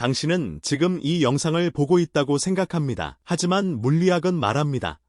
당신은 지금 이 영상을 보고 있다고 생각합니다. 하지만 물리학은 말합니다.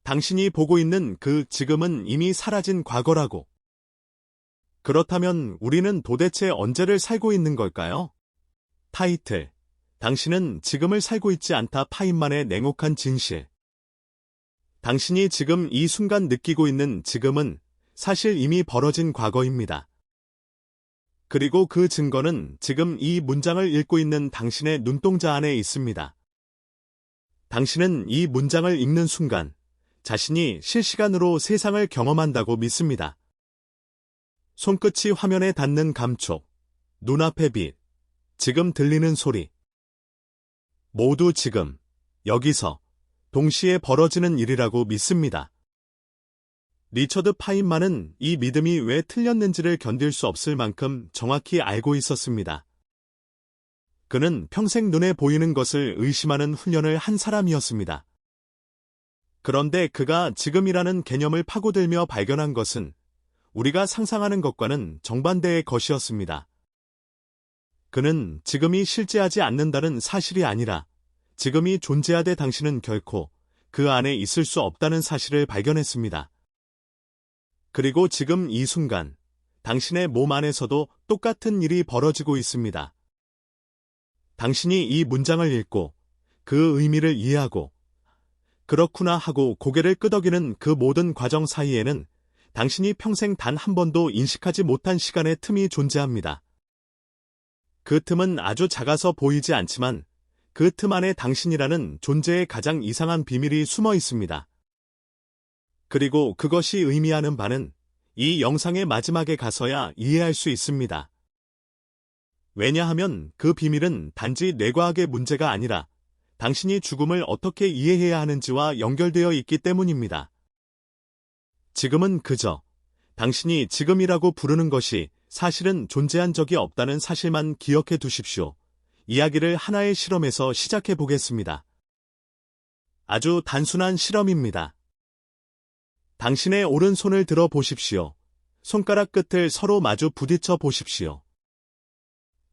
당신이 보고 있는 그 지금은 이미 사라진 과거라고. 그렇다면 우리는 도대체 언제를 살고 있는 걸까요? 타이틀: 당신은 지금을 살고 있지 않다. 파인만의 냉혹한 진실. 당신이 지금 이 순간 느끼고 있는 지금은 사실 이미 벌어진 과거입니다. 그리고 그 증거는 지금 이 문장을 읽고 있는 당신의 눈동자 안에 있습니다. 당신은 이 문장을 읽는 순간 자신이 실시간으로 세상을 경험한다고 믿습니다. 손끝이 화면에 닿는 감촉, 눈앞의 빛, 지금 들리는 소리. 모두 지금, 여기서, 동시에 벌어지는 일이라고 믿습니다. 리처드 파인만은 이 믿음이 왜 틀렸는지를 견딜 수 없을 만큼 정확히 알고 있었습니다. 그는 평생 눈에 보이는 것을 의심하는 훈련을 한 사람이었습니다. 그런데 그가 지금이라는 개념을 파고들며 발견한 것은 우리가 상상하는 것과는 정반대의 것이었습니다. 그는 지금이 실제하지 않는다는 사실이 아니라 지금이 존재하되 당신은 결코 그 안에 있을 수 없다는 사실을 발견했습니다. 그리고 지금 이 순간 당신의 몸 안에서도 똑같은 일이 벌어지고 있습니다. 당신이 이 문장을 읽고 그 의미를 이해하고 그렇구나 하고 고개를 끄덕이는 그 모든 과정 사이에는 당신이 평생 단 한 번도 인식하지 못한 시간의 틈이 존재합니다. 그 틈은 아주 작아서 보이지 않지만 그 틈 안에 당신이라는 존재의 가장 이상한 비밀이 숨어 있습니다. 그리고 그것이 의미하는 바는 이 영상의 마지막에 가서야 이해할 수 있습니다. 왜냐하면 그 비밀은 단지 뇌과학의 문제가 아니라 당신이 죽음을 어떻게 이해해야 하는지와 연결되어 있기 때문입니다. 지금은 그저 당신이 지금이라고 부르는 것이 사실은 존재한 적이 없다는 사실만 기억해 두십시오. 이야기를 하나의 실험에서 시작해 보겠습니다. 아주 단순한 실험입니다. 당신의 오른손을 들어 보십시오. 손가락 끝을 서로 마주 부딪혀 보십시오.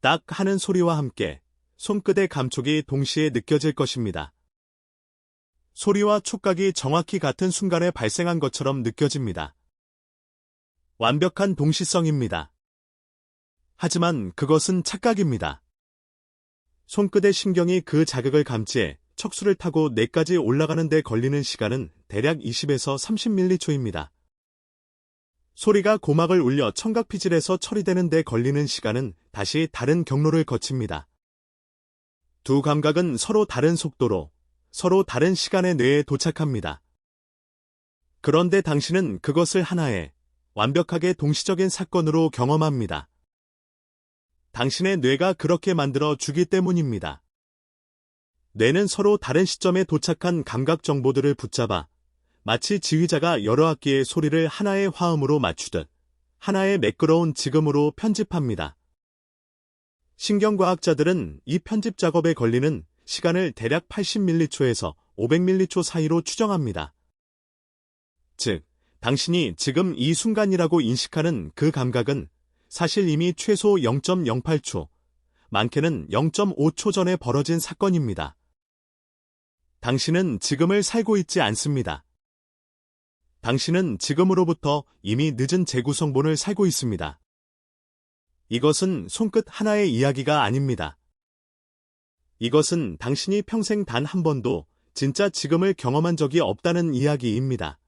딱 하는 소리와 함께 손끝의 감촉이 동시에 느껴질 것입니다. 소리와 촉각이 정확히 같은 순간에 발생한 것처럼 느껴집니다. 완벽한 동시성입니다. 하지만 그것은 착각입니다. 손끝의 신경이 그 자극을 감지해 척수를 타고 뇌까지 올라가는 데 걸리는 시간은 대략 20에서 30m초입니다. 소리가 고막을 울려 청각피질에서 처리되는 데 걸리는 시간은 다시 다른 경로를 거칩니다. 두 감각은 서로 다른 속도로 서로 다른 시간의 뇌에 도착합니다. 그런데 당신은 그것을 하나의 완벽하게 동시적인 사건으로 경험합니다. 당신의 뇌가 그렇게 만들어 주기 때문입니다. 뇌는 서로 다른 시점에 도착한 감각 정보들을 붙잡아 마치 지휘자가 여러 악기의 소리를 하나의 화음으로 맞추듯 하나의 매끄러운 지금으로 편집합니다. 신경과학자들은 이 편집 작업에 걸리는 시간을 대략 80m초에서 500m초 사이로 추정합니다. 즉, 당신이 지금 이 순간이라고 인식하는 그 감각은 사실 이미 최소 0.08초, 많게는 0.5초 전에 벌어진 사건입니다. 당신은 지금을 살고 있지 않습니다. 당신은 지금으로부터 이미 늦은 재구성본을 살고 있습니다. 이것은 손끝 하나의 이야기가 아닙니다. 이것은 당신이 평생 단 한 번도 진짜 지금을 경험한 적이 없다는 이야기입니다.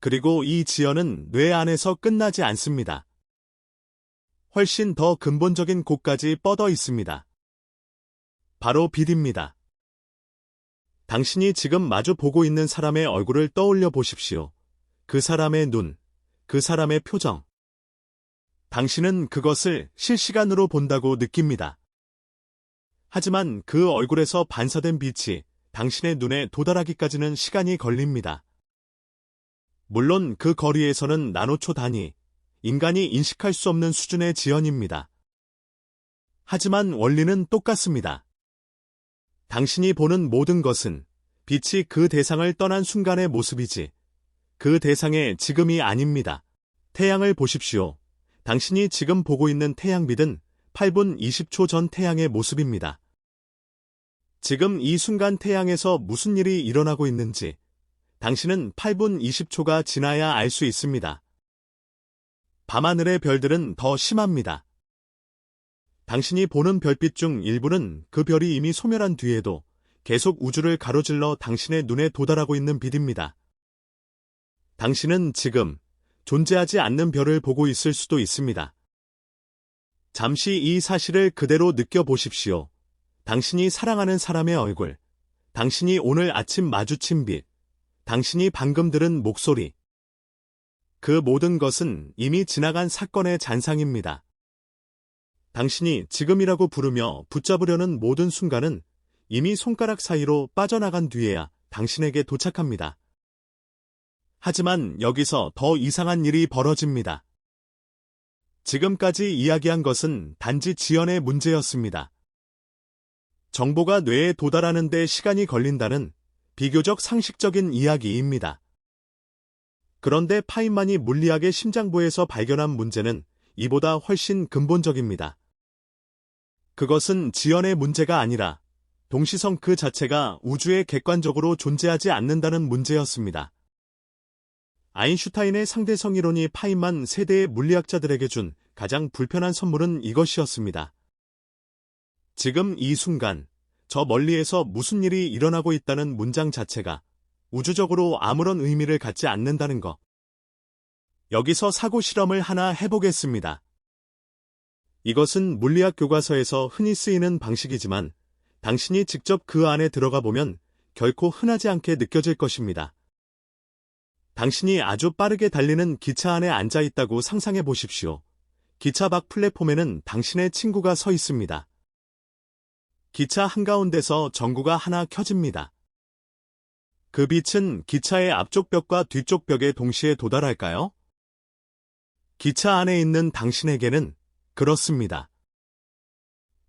그리고 이 지연은 뇌 안에서 끝나지 않습니다. 훨씬 더 근본적인 곳까지 뻗어 있습니다. 바로 빛입니다. 당신이 지금 마주 보고 있는 사람의 얼굴을 떠올려 보십시오. 그 사람의 눈, 그 사람의 표정. 당신은 그것을 실시간으로 본다고 느낍니다. 하지만 그 얼굴에서 반사된 빛이 당신의 눈에 도달하기까지는 시간이 걸립니다. 물론 그 거리에서는 나노초 단위, 인간이 인식할 수 없는 수준의 지연입니다. 하지만 원리는 똑같습니다. 당신이 보는 모든 것은 빛이 그 대상을 떠난 순간의 모습이지 그 대상의 지금이 아닙니다. 태양을 보십시오. 당신이 지금 보고 있는 태양빛은 8분 20초 전 태양의 모습입니다. 지금 이 순간 태양에서 무슨 일이 일어나고 있는지 당신은 8분 20초가 지나야 알 수 있습니다. 밤하늘의 별들은 더 심합니다. 당신이 보는 별빛 중 일부는 그 별이 이미 소멸한 뒤에도 계속 우주를 가로질러 당신의 눈에 도달하고 있는 빛입니다. 당신은 지금 존재하지 않는 별을 보고 있을 수도 있습니다. 잠시 이 사실을 그대로 느껴보십시오. 당신이 사랑하는 사람의 얼굴, 당신이 오늘 아침 마주친 빛, 당신이 방금 들은 목소리. 그 모든 것은 이미 지나간 사건의 잔상입니다. 당신이 지금이라고 부르며 붙잡으려는 모든 순간은 이미 손가락 사이로 빠져나간 뒤에야 당신에게 도착합니다. 하지만 여기서 더 이상한 일이 벌어집니다. 지금까지 이야기한 것은 단지 지연의 문제였습니다. 정보가 뇌에 도달하는 데 시간이 걸린다는 비교적 상식적인 이야기입니다. 그런데 파인만이 물리학의 심장부에서 발견한 문제는 이보다 훨씬 근본적입니다. 그것은 지연의 문제가 아니라 동시성 그 자체가 우주에 객관적으로 존재하지 않는다는 문제였습니다. 아인슈타인의 상대성 이론이 파인만 세대의 물리학자들에게 준 가장 불편한 선물은 이것이었습니다. 지금 이 순간, 저 멀리에서 무슨 일이 일어나고 있다는 문장 자체가 우주적으로 아무런 의미를 갖지 않는다는 것. 여기서 사고 실험을 하나 해보겠습니다. 이것은 물리학 교과서에서 흔히 쓰이는 방식이지만 당신이 직접 그 안에 들어가 보면 결코 흔하지 않게 느껴질 것입니다. 당신이 아주 빠르게 달리는 기차 안에 앉아 있다고 상상해 보십시오. 기차 밖 플랫폼에는 당신의 친구가 서 있습니다. 기차 한가운데서 전구가 하나 켜집니다. 그 빛은 기차의 앞쪽 벽과 뒤쪽 벽에 동시에 도달할까요? 기차 안에 있는 당신에게는 그렇습니다.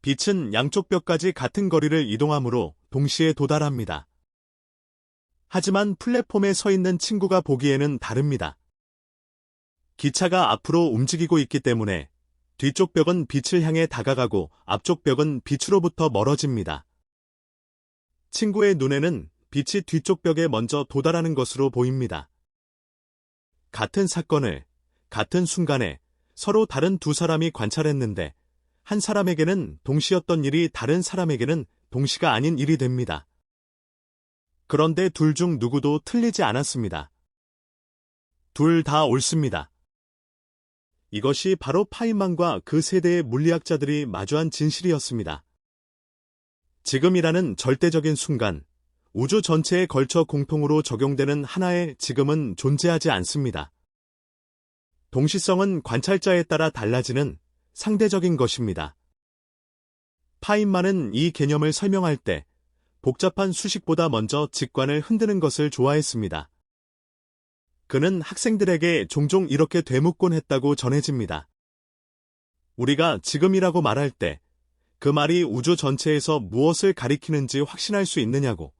빛은 양쪽 벽까지 같은 거리를 이동하므로 동시에 도달합니다. 하지만 플랫폼에 서 있는 친구가 보기에는 다릅니다. 기차가 앞으로 움직이고 있기 때문에 뒤쪽 벽은 빛을 향해 다가가고 앞쪽 벽은 빛으로부터 멀어집니다. 친구의 눈에는 빛이 뒤쪽 벽에 먼저 도달하는 것으로 보입니다. 같은 사건을 같은 순간에 서로 다른 두 사람이 관찰했는데 한 사람에게는 동시였던 일이 다른 사람에게는 동시가 아닌 일이 됩니다. 그런데 둘 중 누구도 틀리지 않았습니다. 둘 다 옳습니다. 이것이 바로 파인만과 그 세대의 물리학자들이 마주한 진실이었습니다. 지금이라는 절대적인 순간, 우주 전체에 걸쳐 공통으로 적용되는 하나의 지금은 존재하지 않습니다. 동시성은 관찰자에 따라 달라지는 상대적인 것입니다. 파인만은 이 개념을 설명할 때 복잡한 수식보다 먼저 직관을 흔드는 것을 좋아했습니다. 그는 학생들에게 종종 이렇게 되묻곤 했다고 전해집니다. 우리가 지금이라고 말할 때 그 말이 우주 전체에서 무엇을 가리키는지 확신할 수 있느냐고.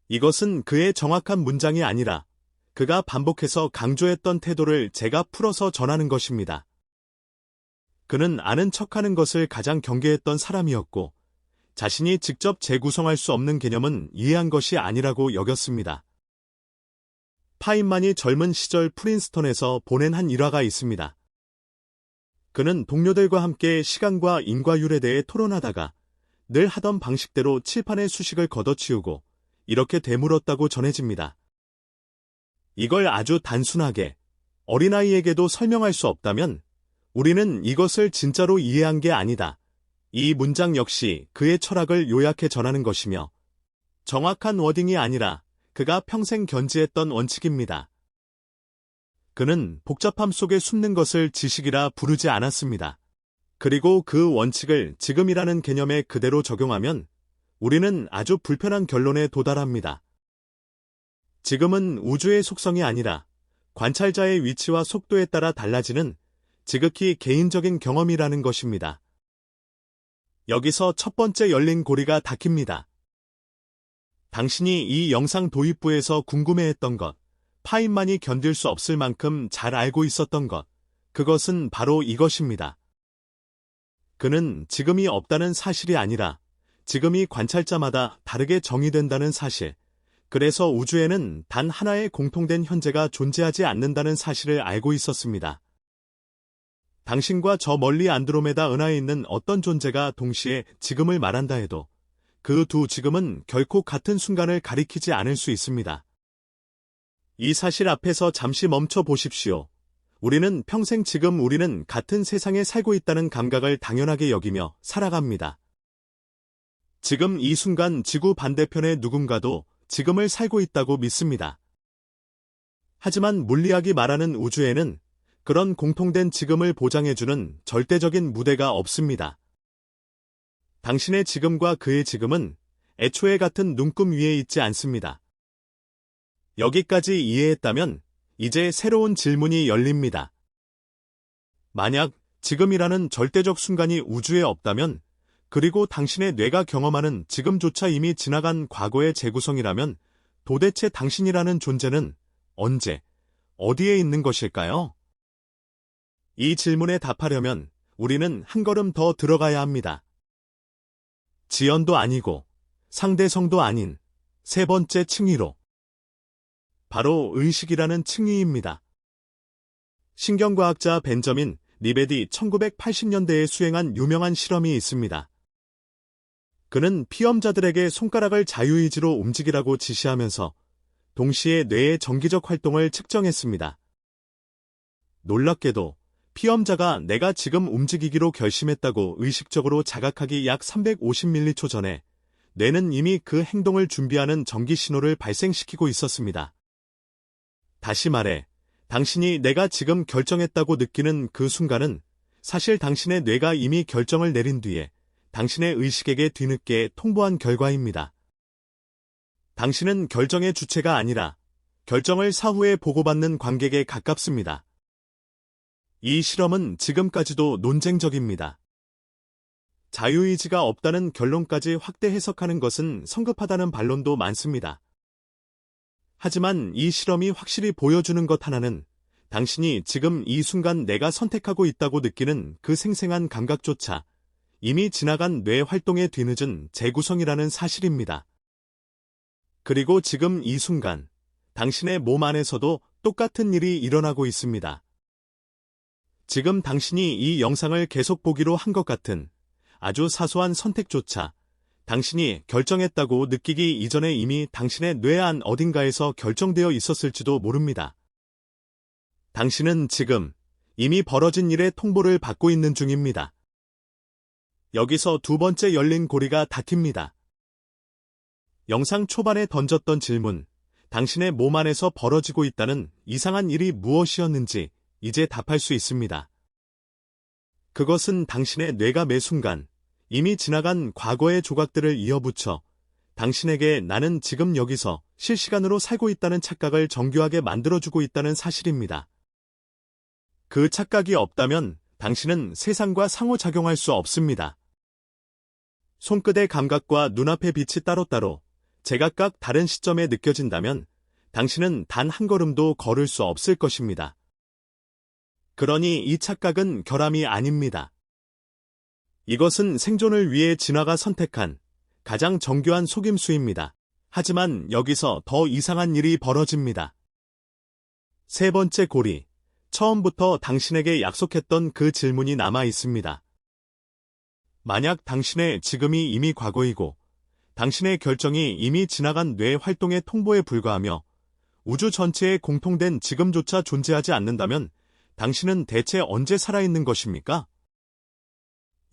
이것은 그의 정확한 문장이 아니라 그가 반복해서 강조했던 태도를 제가 풀어서 전하는 것입니다. 그는 아는 척하는 것을 가장 경계했던 사람이었고 자신이 직접 재구성할 수 없는 개념은 이해한 것이 아니라고 여겼습니다. 파인만이 젊은 시절 프린스턴에서 보낸 한 일화가 있습니다. 그는 동료들과 함께 시간과 인과율에 대해 토론하다가 늘 하던 방식대로 칠판에 수식을 걷어치우고 이렇게 되물었다고 전해집니다. 이걸 아주 단순하게 어린아이에게도 설명할 수 없다면 우리는 이것을 진짜로 이해한 게 아니다. 이 문장 역시 그의 철학을 요약해 전하는 것이며 정확한 워딩이 아니라 그가 평생 견지했던 원칙입니다. 그는 복잡함 속에 숨는 것을 지식이라 부르지 않았습니다. 그리고 그 원칙을 지금이라는 개념에 그대로 적용하면 우리는 아주 불편한 결론에 도달합니다. 지금은 우주의 속성이 아니라 관찰자의 위치와 속도에 따라 달라지는 지극히 개인적인 경험이라는 것입니다. 여기서 첫 번째 열린 고리가 닫힙니다. 당신이 이 영상 도입부에서 궁금해했던 것, 파인만이 견딜 수 없을 만큼 잘 알고 있었던 것, 그것은 바로 이것입니다. 그는 지금이 없다는 사실이 아니라 지금이 관찰자마다 다르게 정의된다는 사실, 그래서 우주에는 단 하나의 공통된 현재가 존재하지 않는다는 사실을 알고 있었습니다. 당신과 저 멀리 안드로메다 은하에 있는 어떤 존재가 동시에 지금을 말한다 해도 그 두 지금은 결코 같은 순간을 가리키지 않을 수 있습니다. 이 사실 앞에서 잠시 멈춰 보십시오. 우리는 평생 지금 우리는 같은 세상에 살고 있다는 감각을 당연하게 여기며 살아갑니다. 지금 이 순간 지구 반대편의 누군가도 지금을 살고 있다고 믿습니다. 하지만 물리학이 말하는 우주에는 그런 공통된 지금을 보장해주는 절대적인 무대가 없습니다. 당신의 지금과 그의 지금은 애초에 같은 눈금 위에 있지 않습니다. 여기까지 이해했다면 이제 새로운 질문이 열립니다. 만약 지금이라는 절대적 순간이 우주에 없다면, 그리고 당신의 뇌가 경험하는 지금조차 이미 지나간 과거의 재구성이라면 도대체 당신이라는 존재는 언제, 어디에 있는 것일까요? 이 질문에 답하려면 우리는 한 걸음 더 들어가야 합니다. 지연도 아니고 상대성도 아닌 세 번째 층위로. 바로 의식이라는 층위입니다. 신경과학자 벤저민 리베디 1980년대에 수행한 유명한 실험이 있습니다. 그는 피험자들에게 손가락을 자유의지로 움직이라고 지시하면서 동시에 뇌의 정기적 활동을 측정했습니다. 놀랍게도 피험자가 내가 지금 움직이기로 결심했다고 의식적으로 자각하기 약 350m초 전에 뇌는 이미 그 행동을 준비하는 전기 신호를 발생시키고 있었습니다. 다시 말해, 당신이 내가 지금 결정했다고 느끼는 그 순간은 사실 당신의 뇌가 이미 결정을 내린 뒤에 당신의 의식에게 뒤늦게 통보한 결과입니다. 당신은 결정의 주체가 아니라 결정을 사후에 보고받는 관객에 가깝습니다. 이 실험은 지금까지도 논쟁적입니다. 자유의지가 없다는 결론까지 확대 해석하는 것은 성급하다는 반론도 많습니다. 하지만 이 실험이 확실히 보여주는 것 하나는 당신이 지금 이 순간 내가 선택하고 있다고 느끼는 그 생생한 감각조차 이미 지나간 뇌 활동의 뒤늦은 재구성이라는 사실입니다. 그리고 지금 이 순간 당신의 몸 안에서도 똑같은 일이 일어나고 있습니다. 지금 당신이 이 영상을 계속 보기로 한 것 같은 아주 사소한 선택조차 당신이 결정했다고 느끼기 이전에 이미 당신의 뇌 안 어딘가에서 결정되어 있었을지도 모릅니다. 당신은 지금 이미 벌어진 일의 통보를 받고 있는 중입니다. 여기서 두 번째 열린 고리가 닫힙니다. 영상 초반에 던졌던 질문, 당신의 몸 안에서 벌어지고 있다는 이상한 일이 무엇이었는지 이제 답할 수 있습니다. 그것은 당신의 뇌가 매 순간 이미 지나간 과거의 조각들을 이어붙여 당신에게 나는 지금 여기서 실시간으로 살고 있다는 착각을 정교하게 만들어주고 있다는 사실입니다. 그 착각이 없다면 당신은 세상과 상호작용할 수 없습니다. 손끝의 감각과 눈앞의 빛이 따로따로 제각각 다른 시점에 느껴진다면 당신은 단 한 걸음도 걸을 수 없을 것입니다. 그러니 이 착각은 결함이 아닙니다. 이것은 생존을 위해 진화가 선택한 가장 정교한 속임수입니다. 하지만 여기서 더 이상한 일이 벌어집니다. 세 번째 고리, 처음부터 당신에게 약속했던 그 질문이 남아 있습니다. 만약 당신의 지금이 이미 과거이고 당신의 결정이 이미 지나간 뇌 활동의 통보에 불과하며 우주 전체에 공통된 지금조차 존재하지 않는다면 당신은 대체 언제 살아있는 것입니까?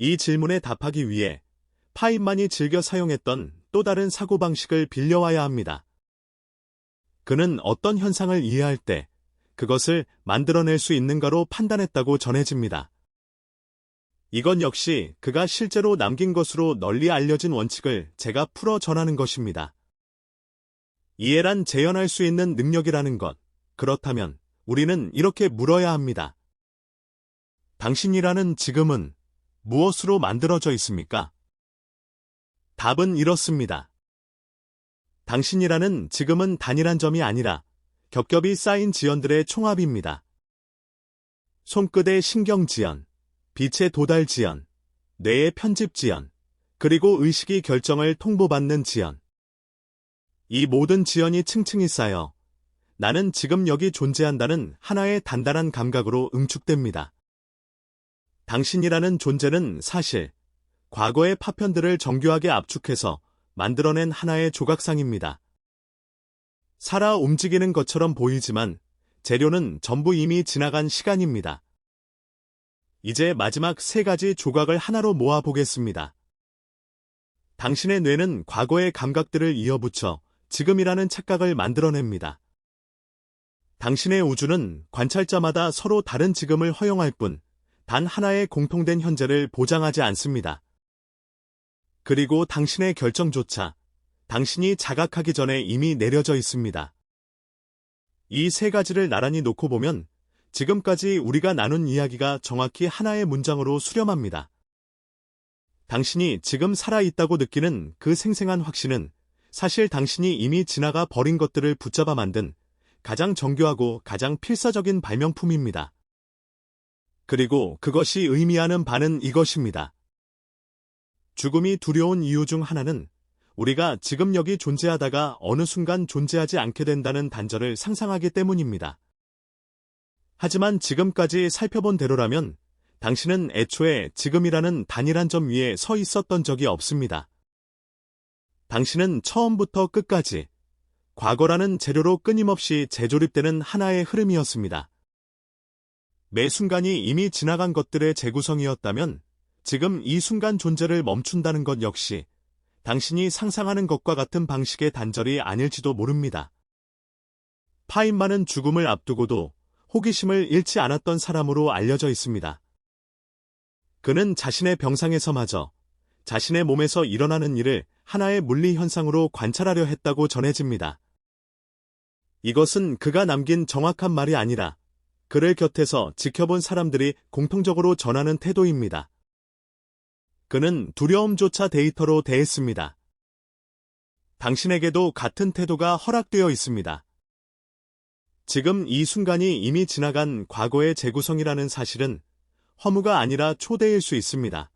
이 질문에 답하기 위해 파인만이 즐겨 사용했던 또 다른 사고방식을 빌려와야 합니다. 그는 어떤 현상을 이해할 때 그것을 만들어낼 수 있는가로 판단했다고 전해집니다. 이건 역시 그가 실제로 남긴 것으로 널리 알려진 원칙을 제가 풀어 전하는 것입니다. 이해란 재현할 수 있는 능력이라는 것. 그렇다면 우리는 이렇게 물어야 합니다. 당신이라는 지금은 무엇으로 만들어져 있습니까? 답은 이렇습니다. 당신이라는 지금은 단일한 점이 아니라 겹겹이 쌓인 지연들의 총합입니다. 손끝의 신경 지연, 빛의 도달 지연, 뇌의 편집 지연, 그리고 의식이 결정을 통보받는 지연. 이 모든 지연이 층층이 쌓여 나는 지금 여기 존재한다는 하나의 단단한 감각으로 응축됩니다. 당신이라는 존재는 사실 과거의 파편들을 정교하게 압축해서 만들어낸 하나의 조각상입니다. 살아 움직이는 것처럼 보이지만 재료는 전부 이미 지나간 시간입니다. 이제 마지막 세 가지 조각을 하나로 모아보겠습니다. 당신의 뇌는 과거의 감각들을 이어붙여 지금이라는 착각을 만들어냅니다. 당신의 우주는 관찰자마다 서로 다른 지금을 허용할 뿐 단 하나의 공통된 현재를 보장하지 않습니다. 그리고 당신의 결정조차 당신이 자각하기 전에 이미 내려져 있습니다. 이 세 가지를 나란히 놓고 보면 지금까지 우리가 나눈 이야기가 정확히 하나의 문장으로 수렴합니다. 당신이 지금 살아있다고 느끼는 그 생생한 확신은 사실 당신이 이미 지나가 버린 것들을 붙잡아 만든 가장 정교하고 가장 필사적인 발명품입니다. 그리고 그것이 의미하는 바는 이것입니다. 죽음이 두려운 이유 중 하나는 우리가 지금 여기 존재하다가 어느 순간 존재하지 않게 된다는 단절을 상상하기 때문입니다. 하지만 지금까지 살펴본 대로라면 당신은 애초에 지금이라는 단일한 점 위에 서 있었던 적이 없습니다. 당신은 처음부터 끝까지 과거라는 재료로 끊임없이 재조립되는 하나의 흐름이었습니다. 매 순간이 이미 지나간 것들의 재구성이었다면 지금 이 순간 존재를 멈춘다는 것 역시 당신이 상상하는 것과 같은 방식의 단절이 아닐지도 모릅니다. 파인만은 죽음을 앞두고도 호기심을 잃지 않았던 사람으로 알려져 있습니다. 그는 자신의 병상에서마저 자신의 몸에서 일어나는 일을 하나의 물리 현상으로 관찰하려 했다고 전해집니다. 이것은 그가 남긴 정확한 말이 아니라 그를 곁에서 지켜본 사람들이 공통적으로 전하는 태도입니다. 그는 두려움조차 데이터로 대했습니다. 당신에게도 같은 태도가 허락되어 있습니다. 지금 이 순간이 이미 지나간 과거의 재구성이라는 사실은 허무가 아니라 초대일 수 있습니다.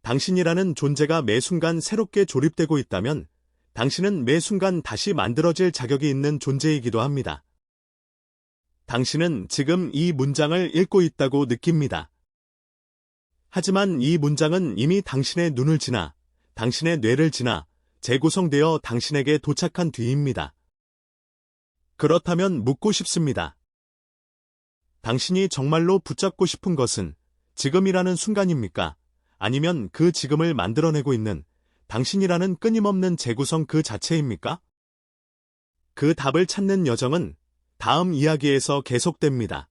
당신이라는 존재가 매 순간 새롭게 조립되고 있다면 당신은 매 순간 다시 만들어질 자격이 있는 존재이기도 합니다. 당신은 지금 이 문장을 읽고 있다고 느낍니다. 하지만 이 문장은 이미 당신의 눈을 지나, 당신의 뇌를 지나 재구성되어 당신에게 도착한 뒤입니다. 그렇다면 묻고 싶습니다. 당신이 정말로 붙잡고 싶은 것은 지금이라는 순간입니까? 아니면 그 지금을 만들어내고 있는 당신이라는 끊임없는 재구성 그 자체입니까? 그 답을 찾는 여정은 다음 이야기에서 계속됩니다.